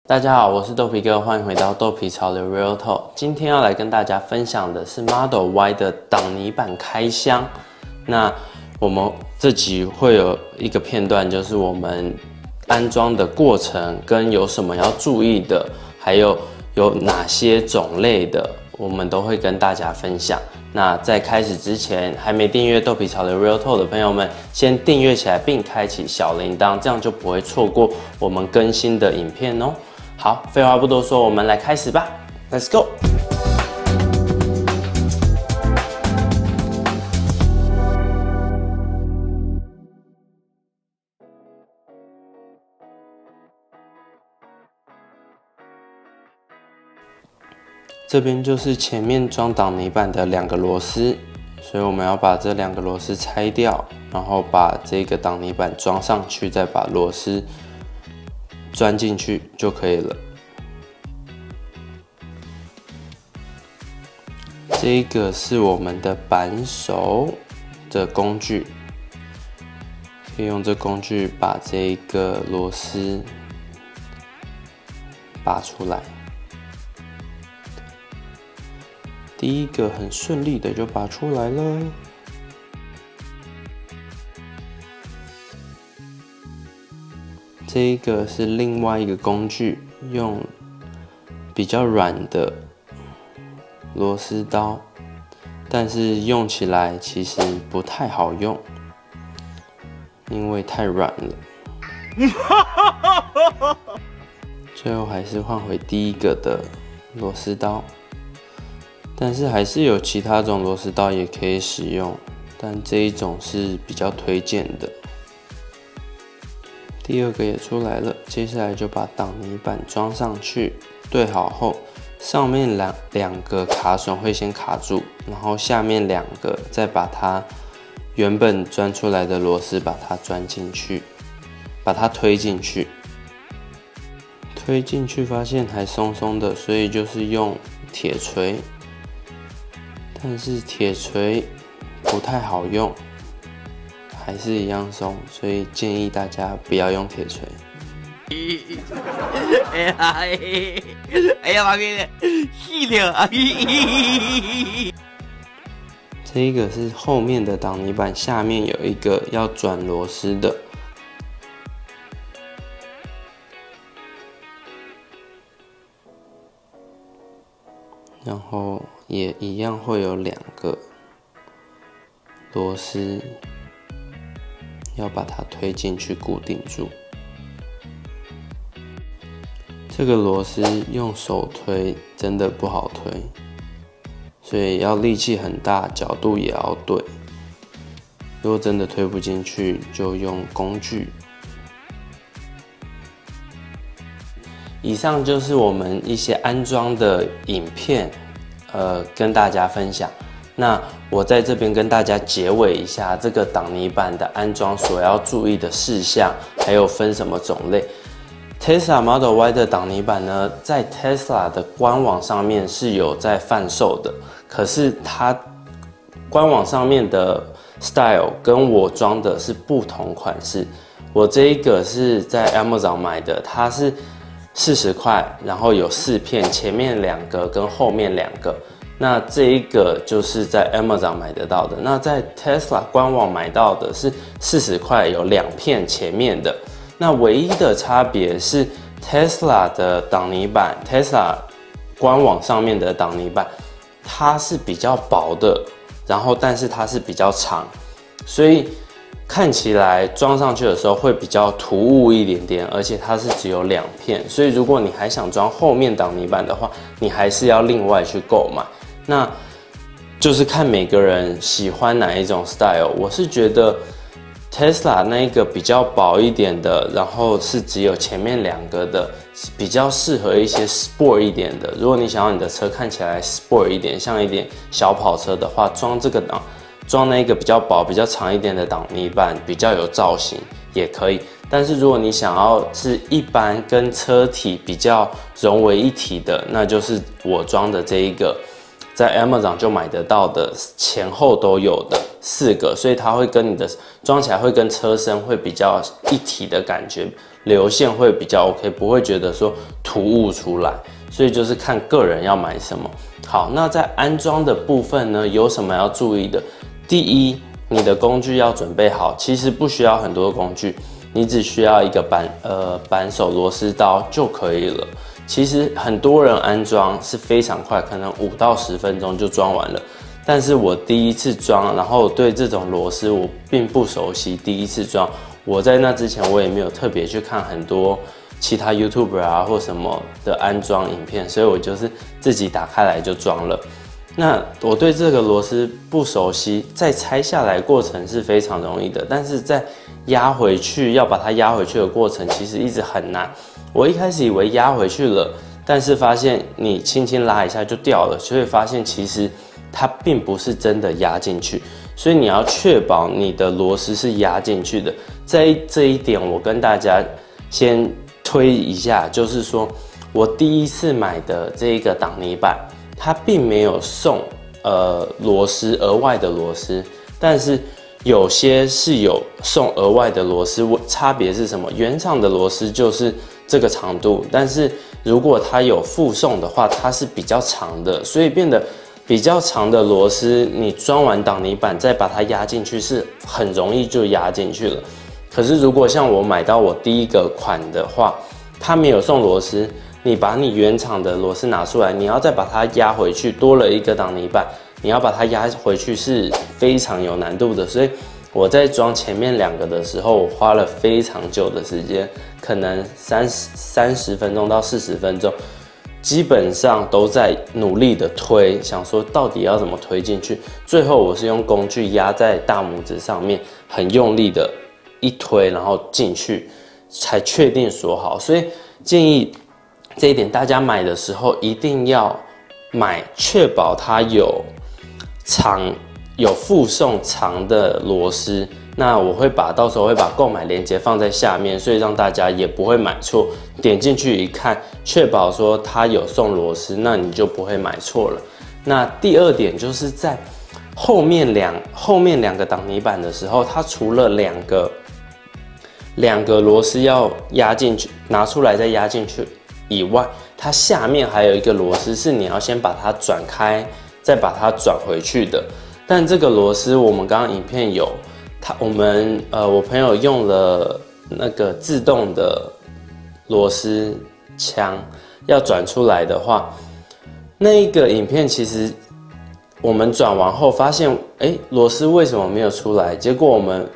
大家好，我是豆皮哥，欢迎回到豆皮潮流 Real Talk。今天要来跟大家分享的是 Model Y 的挡泥板开箱。那我们这集会有一个片段，就是我们安装的过程跟有什么要注意的，还有哪些种类的，我们都会跟大家分享。那在开始之前，还没订阅豆皮潮流 Real Talk 的朋友们，先订阅起来并开启小铃铛，这样就不会错过我们更新的影片哦。好，废话不多说，我们来开始吧 ，Let's go。这边就是前面装挡泥板的2个螺丝，所以我们要把这2个螺丝拆掉，然后把这个挡泥板装上去，再把螺丝钻进去就可以了。这个是我们的扳手的工具，可以用这工具把这个螺丝拔出来。第一个很顺利的就拔出来了。这一个是另外一个工具，用比较软的螺丝刀，但是用起来其实不太好用，因为太软了。最后还是换回第一个的螺丝刀。但是还是有其他种螺丝刀也可以使用，但这一种是比较推荐的。第2个也出来了，接下来就把挡泥板装上去，对好后，上面两个卡榫会先卡住，然后下面2个再把它原本钻出来的螺丝把它钻进去，把它推进去。推进去发现还松松的，所以就是用铁锤。但是铁锤不太好用，还是一样松，所以建议大家不要用铁锤。哎呀妈逼，细的！这一个是后面的挡泥板，下面有一个要转螺丝的。然后也一样会有2个螺丝，要把它推进去固定住。这个螺丝用手推真的不好推，所以要力气很大，角度也要对。如果真的推不进去，就用工具。以上就是我们一些安装的影片，跟大家分享。那我在这边跟大家结尾一下这个挡泥板的安装所要注意的事项，还有分什么种类。Tesla Model Y 的挡泥板呢，在 Tesla 的官网上面是有在贩售的，可是它官网上面的 style 跟我装的是不同款式。我这一个是在 Amazon 买的，它是40块，然后有4片，前面2个跟后面2个。那这一个就是在 Amazon 买得到的。那在 Tesla 官网买到的是40块，有2片前面的。那唯一的差别是 Tesla 的挡泥板 ，Tesla 官网上面的挡泥板，它是比较薄的，然后但是它是比较长，所以看起来装上去的时候会比较突兀一点点，而且它是只有2片，所以如果你还想装后面挡泥板的话，你还是要另外去购买。那就是看每个人喜欢哪一种 style。我是觉得 Tesla 那一个比较薄一点的，然后是只有前面2个的，比较适合一些 sport 一点的。如果你想要你的车看起来 sport 一点，像一点小跑车的话，装那个比较薄、比较长一点的挡泥板，比较有造型也可以。但是如果你想要是一般跟车体比较融为一体的，那就是我装的这一个，在 Amazon 就买得到的，前后都有的4个，所以它会跟你的装起来会跟车身会比较一体的感觉，流线会比较 OK， 不会觉得说突兀出来。所以就是看个人要买什么。好，那在安装的部分呢，有什么要注意的？第一，你的工具要准备好，其实不需要很多工具，你只需要一个扳手螺丝刀就可以了。其实很多人安装是非常快，可能5到10分钟就装完了。但是我第一次装，然后对这种螺丝我并不熟悉，第一次装，我在那之前我也没有特别去看很多其他 YouTuber 啊或什么的安装影片，所以我就是自己打开来就装了。那我对这个螺丝不熟悉，在拆下来过程是非常容易的，但是在压回去要把它压回去的过程其实一直很难。我一开始以为压回去了，但是发现你轻轻拉一下就掉了，所以发现其实它并不是真的压进去，所以你要确保你的螺丝是压进去的。在这一点，我跟大家先推一下，就是说我第一次买的这一个挡泥板，它并没有送螺丝，额外的螺丝，但是有些是有送额外的螺丝。差别是什么？原厂的螺丝就是这个长度，但是如果它有附送的话，它是比较长的，所以变得比较长的螺丝，你装完挡泥板再把它压进去是很容易就压进去了。可是如果像我买到我第一个款的话，它没有送螺丝，你把你原厂的螺丝拿出来，你要再把它压回去，多了一个挡泥板，你要把它压回去是非常有难度的。所以我在装前面2个的时候，我花了非常久的时间，可能30分钟到40分钟，基本上都在努力的推，想说到底要怎么推进去。最后我是用工具压在大拇指上面，很用力的一推，然后进去，才确定锁好。所以建议这一点，大家买的时候一定要买，确保它有附送长的螺丝。那我到时候会把购买链接放在下面，所以让大家也不会买错。点进去一看，确保说它有送螺丝，那你就不会买错了。那第二点就是在后面两个挡泥板的时候，它除了两个螺丝要压进去，拿出来再压进去以外，它下面还有一个螺丝是你要先把它转开，再把它转回去的。但这个螺丝我们刚刚影片有，我朋友用了那个自动的螺丝枪，要转出来的话，那一个影片其实我们转完后发现，螺丝为什么没有出来？结果我们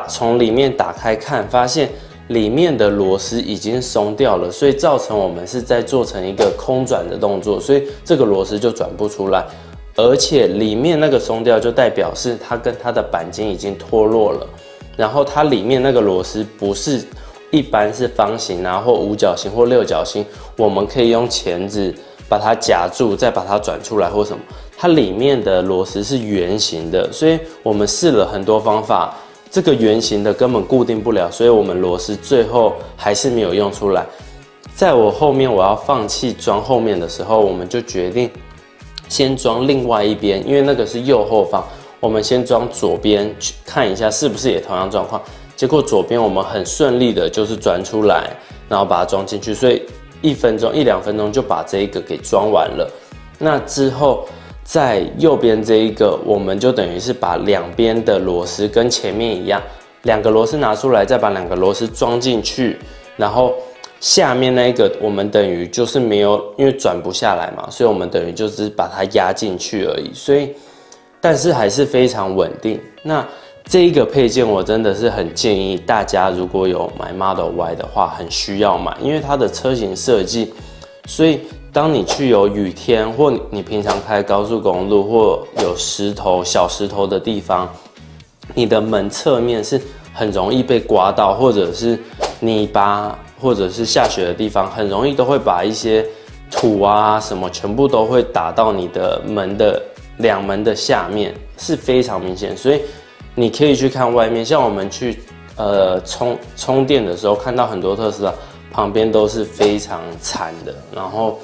从里面打开看，发现里面的螺丝已经松掉了，所以造成我们是在做成一个空转的动作，所以这个螺丝就转不出来。而且里面那个松掉，就代表是它跟它的钣金已经脱落了。然后它里面那个螺丝不是一般是方形啊，或五角星或六角星，我们可以用钳子把它夹住，再把它转出来或什么。它里面的螺丝是圆形的，所以我们试了很多方法，这个圆形的根本固定不了，所以我们螺丝最后还是没有用出来。在我后面我要放弃装后面的时候，我们就决定先装另外一边，因为那个是右后方，我们先装左边去看一下是不是也同样状况。结果左边我们很顺利的就是转出来，然后把它装进去，所以1两分钟就把这一个给装完了。那之后在右边这一个，我们就等于是把两边的螺丝跟前面一样，2个螺丝拿出来，再把2个螺丝装进去，然后下面那一个我们等于就是没有，因为转不下来嘛，所以我们等于就是把它压进去而已。所以，但是还是非常稳定。那这一个配件我真的是很建议大家，如果有买 Model Y 的话，很需要买，因为它的车型设计，所以当你去有雨天，或你平常开高速公路，或有小石头的地方，你的门侧面是很容易被刮到，或者是泥巴，或者是下雪的地方，很容易都会把一些土啊什么全部都会打到你的两门的下面，是非常明显。所以你可以去看外面，像我们去充电的时候，看到很多特斯拉旁边都是非常惨的。然后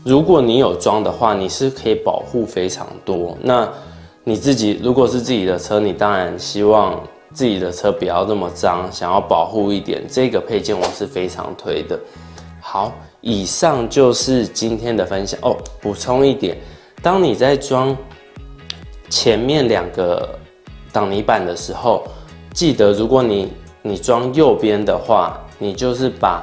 如果你有装的话，你是可以保护非常多。那你自己如果是自己的车，你当然希望自己的车不要那么脏，想要保护一点，这个配件我是非常推的。好，以上就是今天的分享哦。补充一点，当你在装前面2个挡泥板的时候，记得如果你装右边的话，你就是把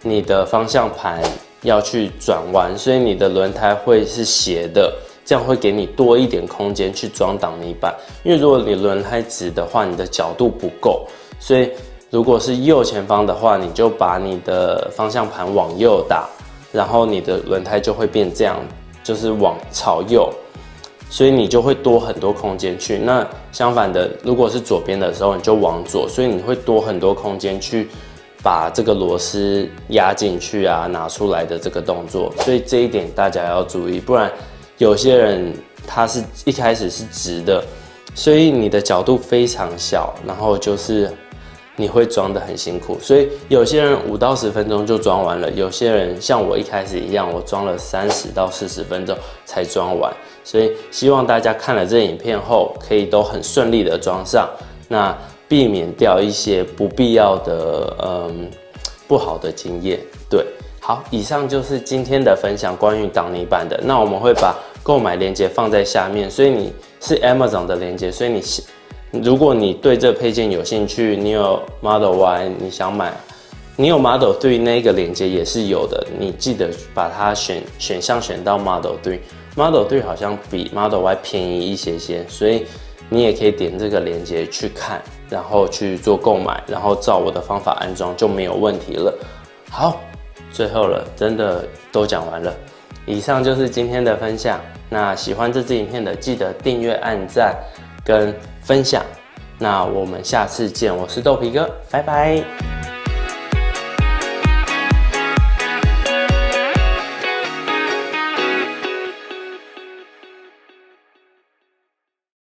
你的方向盘要去转弯，所以你的轮胎会是斜的，这样会给你多一点空间去装挡泥板。因为如果你轮胎直的话，你的角度不够，所以如果是右前方的话，你就把你的方向盘往右打，然后你的轮胎就会变这样，就是朝右，所以你就会多很多空间去。那相反的，如果是左边的时候，你就往左，所以你会多很多空间去把这个螺丝压进去啊，拿出来的这个动作。所以这一点大家要注意，不然有些人他是一开始是直的，所以你的角度非常小，然后就是你会装得很辛苦。所以有些人5到10分钟就装完了，有些人像我一开始一样，我装了30到40分钟才装完。所以希望大家看了这影片后，可以都很顺利的装上，那避免掉一些不必要的不好的经验。对，好，以上就是今天的分享，关于挡泥板的。那我们会把购买链接放在下面，所以你是 Amazon 的链接，所以如果你对这个配件有兴趣，你有 Model Y， 你想买，你有 Model 3，那个链接也是有的，你记得把它选项选到 Model 3。Model 3好像比 Model Y 便宜一些，所以你也可以点这个链接去看，然后去做购买，然后照我的方法安装就没有问题了。好，最后了，真的都讲完了。以上就是今天的分享。那喜欢这支影片的，记得订阅、按赞跟分享。那我们下次见，我是豆皮哥，拜拜。